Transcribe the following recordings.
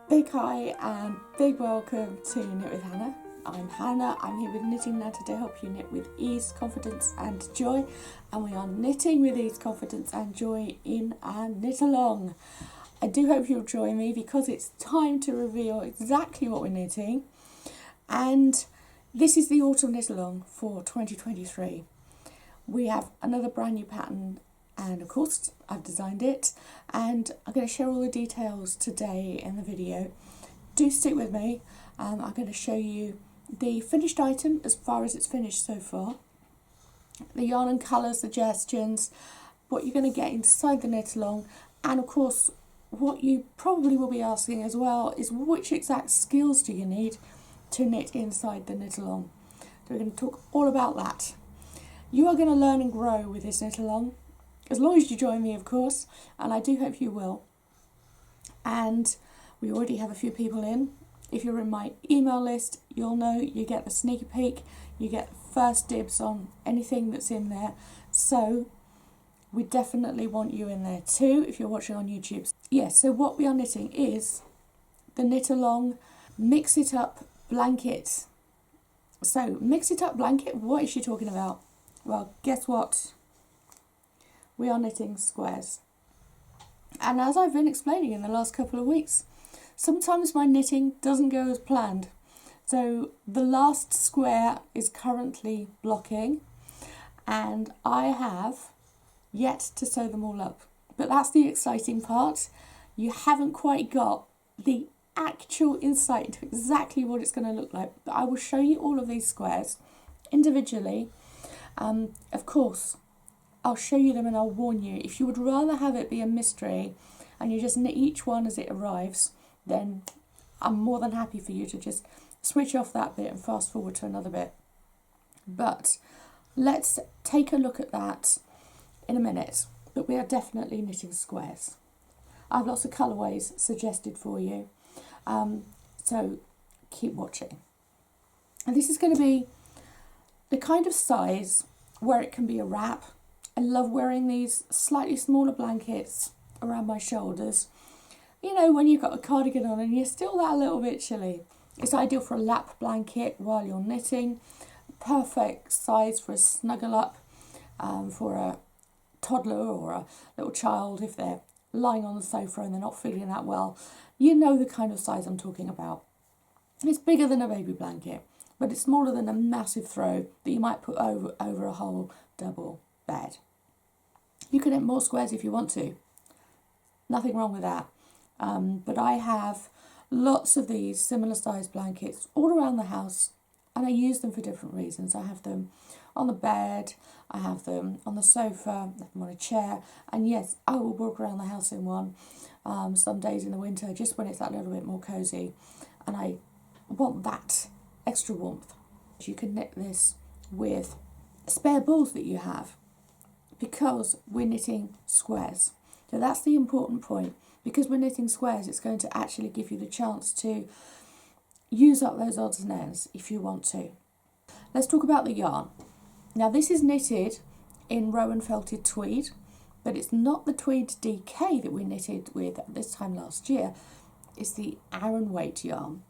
Big hi and big welcome to Knit with Hannah. I'm Hannah, I'm here with Knitting Natter to help you knit with ease, confidence and joy. And we are knitting with ease, confidence and joy in our knit along. I do hope you'll join me because it's time to reveal exactly what we're knitting. And this is the autumn knit along for 2023. We have another brand new pattern and of course I've designed it and I'm going to share all the details today in the video. Do stick with me. I'm going to show you the finished item as far as it's finished so far, the yarn and colour suggestions, what you're going to get inside the knit along, and of course what you probably will be asking as well is which exact skills do you need to knit inside the knit along. So we're going to talk all about that. You are going to learn and grow with this knit along, as long as you join me of course, and I do hope you will. And we already have a few people in. If you're in my email list, you'll know you get the sneaky peek, you get first dibs on anything that's in there. So we definitely want you in there too if you're watching on YouTube. Yes, so what we are knitting is the knit along mix it up blanket. So mix it up blanket, what is she talking about? Well, guess what? We are knitting squares. And as I've been explaining in the last couple of weeks, sometimes my knitting doesn't go as planned. So the last square is currently blocking and I have yet to sew them all up. But that's the exciting part. You haven't quite got the actual insight into exactly what it's going to look like. But I will show you all of these squares individually. Of course, I'll show you them and I'll warn you. If you would rather have it be a mystery and you just knit each one as it arrives, then I'm more than happy for you to just switch off that bit and fast forward to another bit. But let's take a look at that in a minute. But we are definitely knitting squares. I have lots of colourways suggested for you. So keep watching. And this is going to be the kind of size where it can be a wrap. I love wearing these slightly smaller blankets around my shoulders. You know, when you've got a cardigan on and you're still that little bit chilly. It's ideal for a lap blanket while you're knitting. Perfect size for a snuggle up for a toddler or a little child if they're lying on the sofa and they're not feeling that well. You know the kind of size I'm talking about. It's bigger than a baby blanket, but it's smaller than a massive throw that you might put over a whole double bed. You can knit more squares if you want to. Nothing wrong with that. But I have lots of these similar sized blankets all around the house and I use them for different reasons. I have them on the bed, I have them on the sofa, I have them on a chair, and yes, I will walk around the house in one some days in the winter just when it's that little bit more cosy and I want that extra warmth. You can knit this with spare balls that you have because we're knitting squares. So that's the important point. Because we're knitting squares, it's going to actually give you the chance to use up those odds and ends if you want to. Let's talk about the yarn. Now this is knitted in Rowan felted tweed, but it's not the Tweed DK that we knitted with this time last year. It's the Aran weight yarn.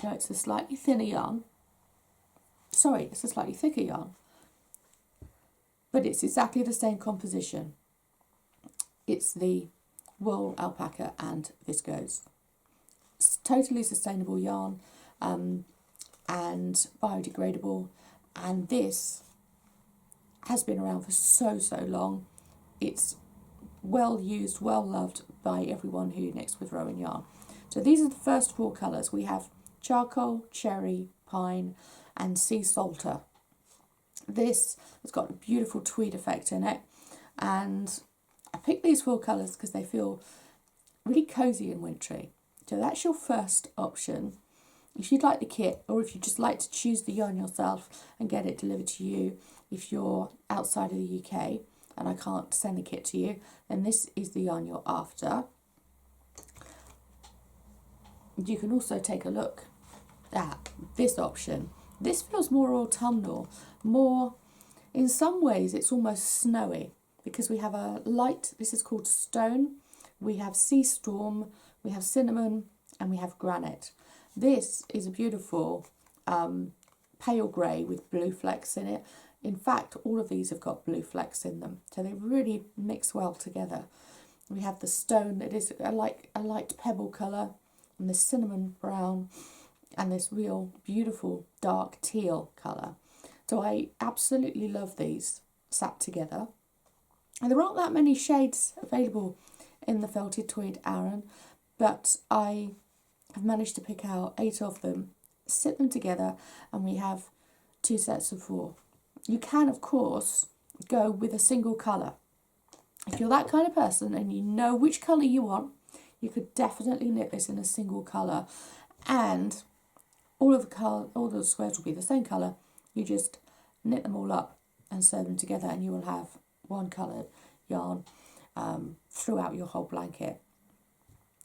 So it's a slightly thinner yarn. Sorry, it's a slightly thicker yarn. But it's exactly the same composition. It's the wool, alpaca and viscose. It's totally sustainable yarn and biodegradable, and this has been around for so long. It's well used, well loved by everyone who knits with Rowan yarn. So these are the first four colours. We have charcoal, cherry, pine and sea salter. This has got a beautiful tweed effect in it, and I picked these four colours because they feel really cosy and wintry. So that's your first option. If you'd like the kit, or if you just like to choose the yarn yourself and get it delivered to you, if you're outside of the UK and I can't send the kit to you, then this is the yarn you're after. You can also take a look at this option. This feels more autumnal, more, in some ways it's almost snowy, because we have a light, this is called stone, we have sea storm, we have cinnamon and we have granite. This is a beautiful pale grey with blue flecks in it. In fact, all of these have got blue flecks in them, so they really mix well together. We have the stone that is a light pebble colour, and this cinnamon brown, and this real beautiful dark teal colour. So I absolutely love these sat together. And there aren't that many shades available in the felted tweed Aran, but I have managed to pick out 8 of them, sit them together, and we have 2 sets of 4. You can, of course, go with a single colour. If you're that kind of person and you know which colour you want, you could definitely knit this in a single colour, and all the squares will be the same colour. You just knit them all up and sew them together, and you will have one coloured yarn throughout your whole blanket.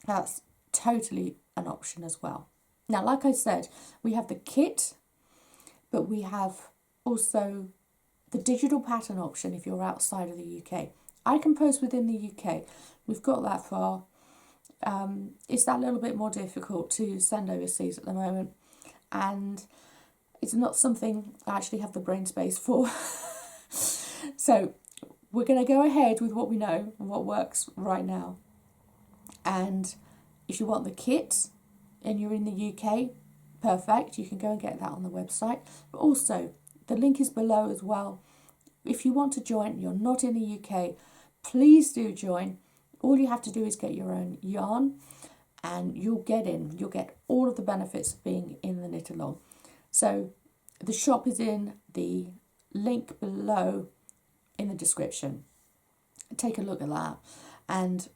That's totally an option as well. Now, like I said, we have the kit, but we have also the digital pattern option if you're outside of the UK. I can post within the UK. We've got that far. It's that little bit more difficult to send overseas at the moment, and it's not something I actually have the brain space for. So we're going to go ahead with what we know and what works right now. And if you want the kit and you're in the UK, perfect, you can go and get that on the website. But also, the link is below as well. If you want to join, you're not in the UK, please do join. All you have to do is get your own yarn, and you'll get all of the benefits of being in the knit along. So the shop is in the link below in the description. Take a look at that. And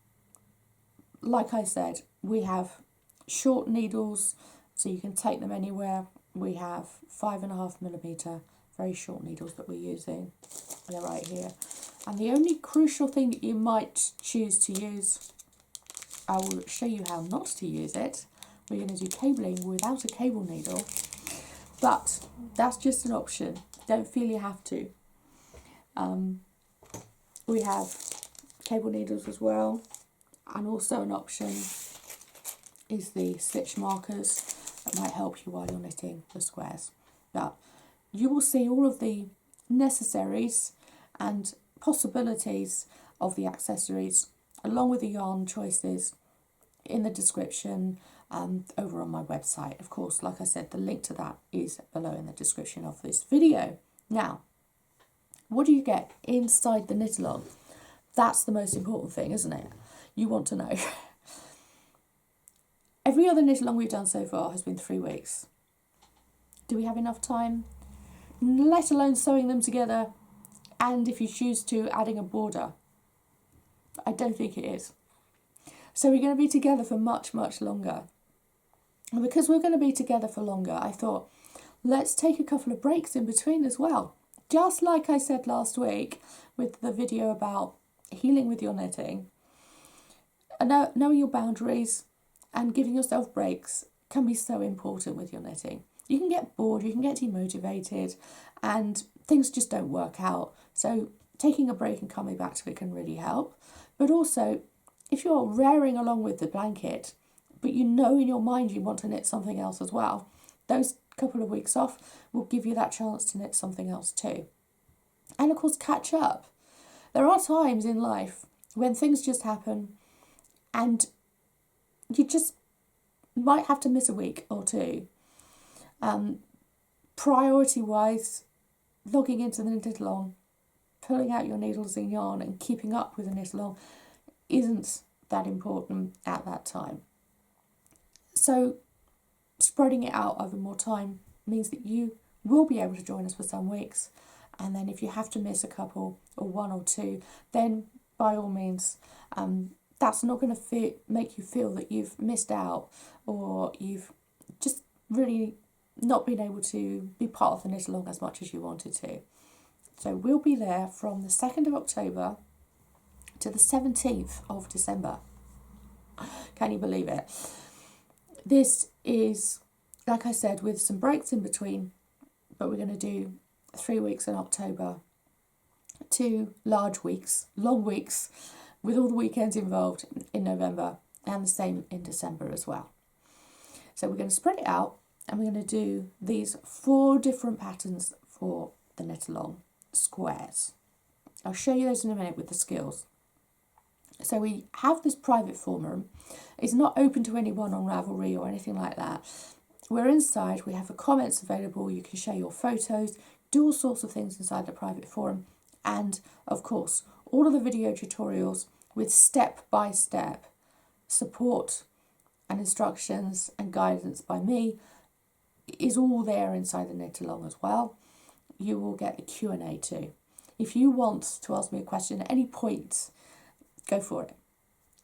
like I said, we have short needles, so you can take them anywhere. We have 5.5mm very short needles that we're using. They're right here. And the only crucial thing that you might choose to use, I will show you how not to use it. We're going to do cabling without a cable needle, but that's just an option. Don't feel you have to. We have cable needles as well, and also an option is the stitch markers that might help you while you're knitting the squares. But you will see all of the necessaries and possibilities of the accessories along with the yarn choices in the description over on my website. Of course, like I said, the link to that is below in the description of this video. Now, what do you get inside the knit along? That's the most important thing, isn't it? You want to know. Every other knit along we've done so far has been 3 weeks. Do we have enough time? Let alone sewing them together, and if you choose to, adding a border. I don't think it is. So we're going to be together for much, much longer. And because we're going to be together for longer, I thought, let's take a couple of breaks in between as well. Just like I said last week with the video about healing with your knitting, and knowing your boundaries and giving yourself breaks can be so important with your knitting. You can get bored, you can get demotivated, and things just don't work out. So taking a break and coming back to it can really help. But also, if you're raring along with the blanket, but you know in your mind you want to knit something else as well, those couple of weeks off will give you that chance to knit something else too. And of course, catch up. There are times in life when things just happen and you just might have to miss a week or two. Priority-wise, logging into the knit along, pulling out your needles and yarn and keeping up with the knit along isn't that important at that time. So spreading it out over more time means that you will be able to join us for some weeks, and then if you have to miss a couple or 1 or 2, then by all means, that's not going to make you feel that you've missed out or you've just really not been able to be part of the knit along as much as you wanted to. So we'll be there from the 2nd of October to the 17th of December. Can you believe it? This is, like I said, with some breaks in between, but we're going to do 3 weeks in October, 2 large weeks, long weeks, with all the weekends involved in November, and the same in December as well. So we're going to spread it out and we're going to do these 4 different patterns for the knit along squares. I'll show you those in a minute with the skills. So we have this private forum. It's not open to anyone on Ravelry or anything like that. We're inside, we have the comments available, you can share your photos, do all sorts of things inside the private forum, and of course all of the video tutorials with step-by-step support and instructions and guidance by me is all there inside the knit along as well. You will get a Q&A too. If you want to ask me a question at any point, go for it.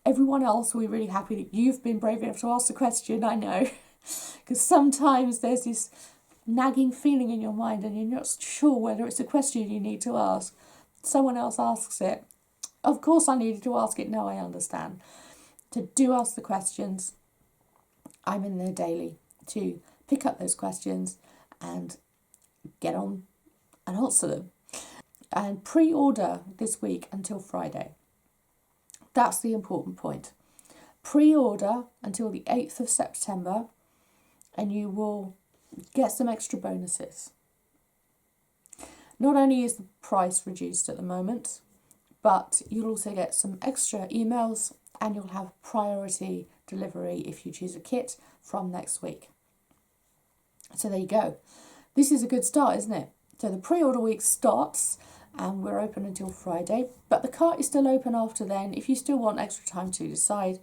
Everyone else, we're really happy that you've been brave enough to ask the question, I know. Because sometimes there's this nagging feeling in your mind and you're not sure whether it's a question you need to ask. Someone else asks it. Of course I needed to ask it, now I understand. So do ask the questions. I'm in there daily to pick up those questions and get on and answer them. And pre-order this week until Friday. That's the important point. Pre-order until the 8th of September and you will get some extra bonuses. Not only is the price reduced at the moment, but you'll also get some extra emails and you'll have priority delivery if you choose a kit from next week. So there you go. This is a good start, isn't it? So the pre-order week starts and we're open until Friday, but the cart is still open after then if you still want extra time to decide.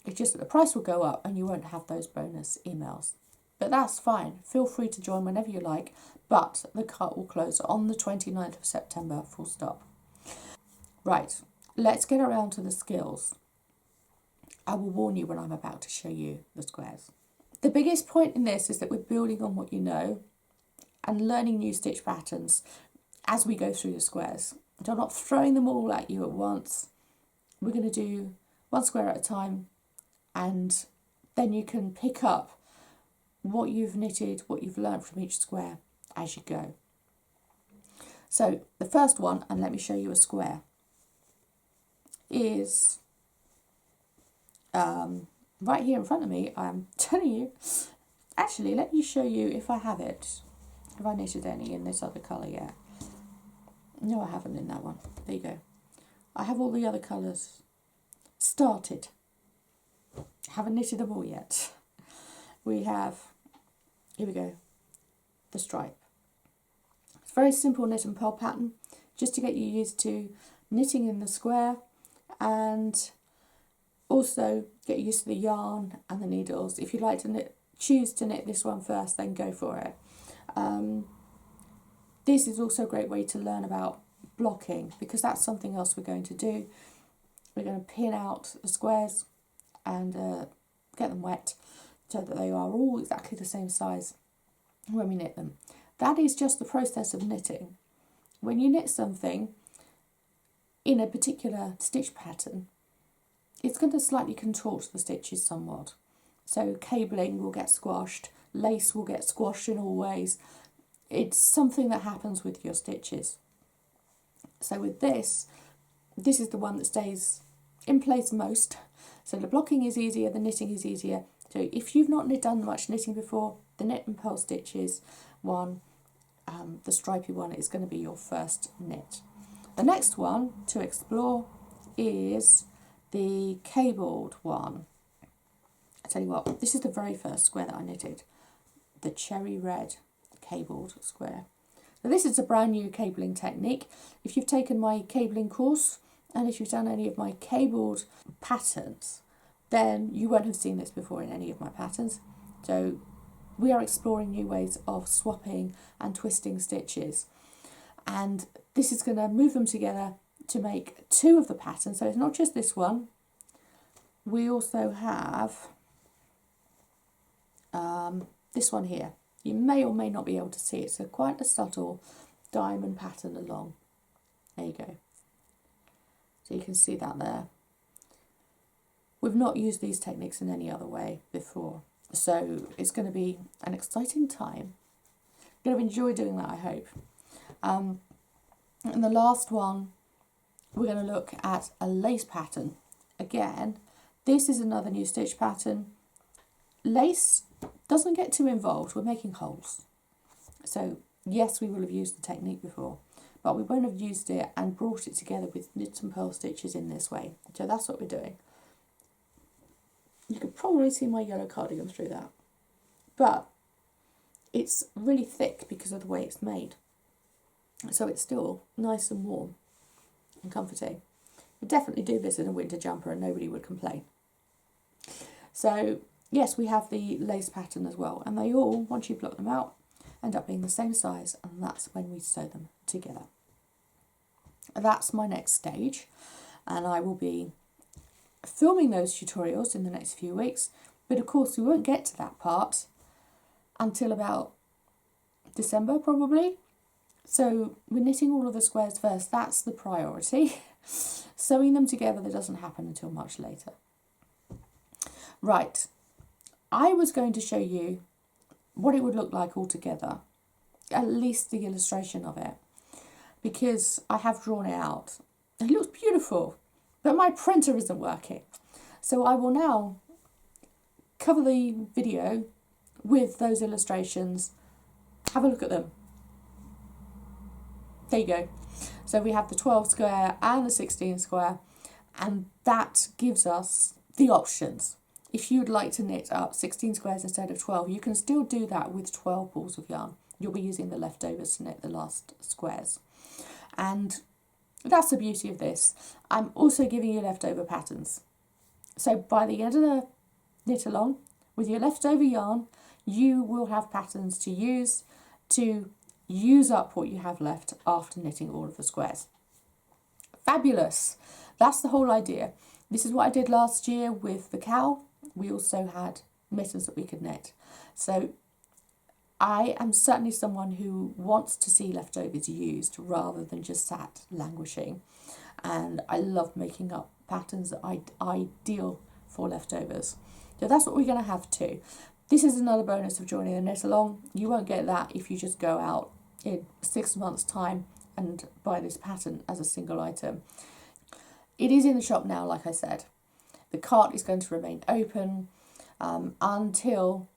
It's just that the price will go up and you won't have those bonus emails. But that's fine. Feel free to join whenever you like, but the cart will close on the 29th of September, full stop. Right, let's get around to the skills. I will warn you when I'm about to show you the squares. The biggest point in this is that we're building on what you know and learning new stitch patterns as we go through the squares. So I'm not throwing them all at you at once. We're going to do 1 square at a time and then you can pick up what you've knitted, what you've learned from each square as you go. So the first one, and let me show you a square, is right here in front of me. I'm telling you, actually let me show you if I have it. Have I knitted any in this other colour yet? No, I haven't in that one. There you go. I have all the other colours started. Haven't knitted them all yet. We have, here we go, the stripe. It's a very simple knit and purl pattern, just to get you used to knitting in the square and also get used to the yarn and the needles. If you'd like to choose to knit this one first, then go for it. This is also a great way to learn about blocking, because that's something else we're going to do. We're going to pin out the squares and get them wet so that they are all exactly the same size when we knit them. That is just the process of knitting. When you knit something in a particular stitch pattern, it's going to slightly contort the stitches somewhat. So cabling will get squashed, lace will get squashed in all ways. It's something that happens with your stitches. So with this is the one that stays in place most. So the blocking is easier, the knitting is easier. So if you've not done much knitting before, the knit and purl stitches one, the stripy one, is going to be your first knit. The next one to explore is the cabled one. I tell you what, this is the very first square that I knitted, the cherry red cabled square. Now this is a brand new cabling technique. If you've taken my cabling course and if you've done any of my cabled patterns, then you won't have seen this before in any of my patterns. So we are exploring new ways of swapping and twisting stitches, and this is going to move them together to make 2 of the patterns. So it's not just this one. We also have this one here. You may or may not be able to see it. So quite a subtle diamond pattern along. There you go. So you can see that there. We've not used these techniques in any other way before. So it's going to be an exciting time. You're going to enjoy doing that, I hope. And the last one, we're going to look at a lace pattern. Again, this is another new stitch pattern. lace doesn't get too involved. We're making holes. So yes, we will have used the technique before, but we won't have used it and brought it together with knit and purl stitches in this way. So that's what we're doing. You could probably see my yellow cardigan through that, but it's really thick because of the way it's made. So it's still nice and warm and comforting. We'd definitely do this in a winter jumper and nobody would complain. So yes, we have the lace pattern as well, and they all, once you block them out, end up being the same size, and that's when we sew them together. That's my next stage, and I will be filming those tutorials in the next few weeks, but of course we won't get to that part until about December probably. So we're knitting all of the squares first, that's the priority. Sewing them together, that doesn't happen until much later. Right, I was going to show you what it would look like all together, at least the illustration of it, because I have drawn it out. It looks beautiful, but my printer isn't working. So I will now cover the video with those illustrations. Have a look at them. There you go. So we have the 12 square and the 16 square, and that gives us the options. If you'd like to knit up 16 squares instead of 12, you can still do that with 12 balls of yarn. You'll be using the leftovers to knit the last squares. And that's the beauty of this. I'm also giving you leftover patterns. So by the end of the knit along, with your leftover yarn, you will have patterns to use up what you have left after knitting all of the squares. Fabulous! That's the whole idea. This is what I did last year with the cow. We also had mittens that we could knit. So I am certainly someone who wants to see leftovers used rather than just sat languishing. And I love making up patterns that are ideal for leftovers. So that's what we're going to have too. This is another bonus of joining the knit along. You won't get that if you just go out in 6 months' time and buy this pattern as a single item. It is in the shop now, like I said. The cart is going to remain open until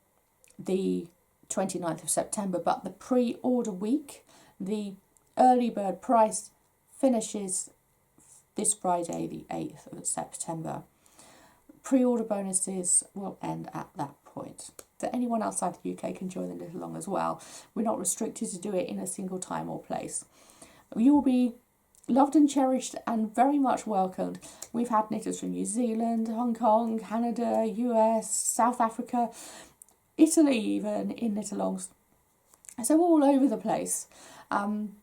the 29th of September, but the pre-order week, the early bird price, finishes this Friday, the 8th of September. Pre-order bonuses will end at that point. So anyone outside the UK can join the knit along as well. We're not restricted to do it in a single time or place. You will be loved and cherished and very much welcomed. We've had knitters from New Zealand, Hong Kong, Canada, US, South Africa, Italy even in knit-alongs. So all over the place. And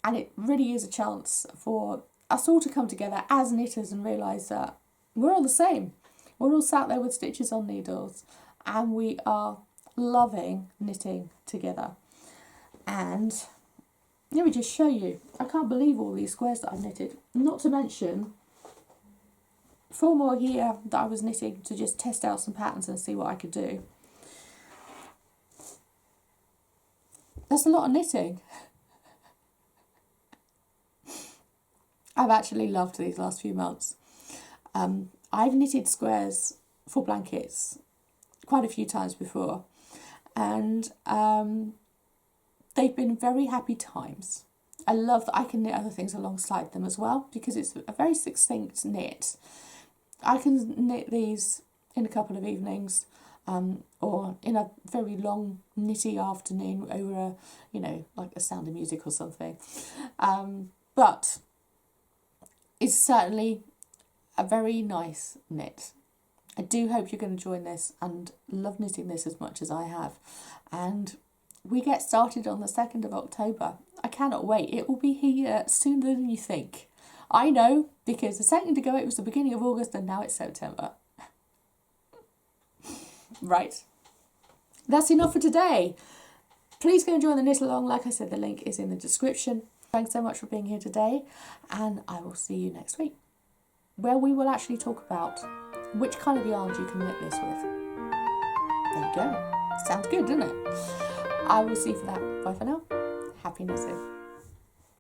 it really is a chance for us all to come together as knitters and realise that we're all the same. We're all sat there with stitches on needles and we are loving knitting together. And let me just show you. I can't believe all these squares that I've knitted. Not to mention 4 more here that I was knitting to just test out some patterns and see what I could do. That's a lot of knitting. I've actually loved these last few months. I've knitted squares for blankets quite a few times before, and they've been very happy times. I love that I can knit other things alongside them as well, because it's a very succinct knit. I can knit these in a couple of evenings, or in a very long knitty afternoon over like a Sound of Music or something. But it's certainly a very nice knit. I do hope you're going to join this and love knitting this as much as I have. And we get started on the 2nd of October. I cannot wait. It will be here sooner than you think. I know, because a second ago it was the beginning of August and now it's September. Right. That's enough for today. Please go and join the knit along. Like I said, the link is in the description. Thanks so much for being here today, and I will see you next week, where we will actually talk about which kind of yarns you can knit this with. There you go. Sounds good, doesn't it? I will see you for that. Bye for now. Happy knitting.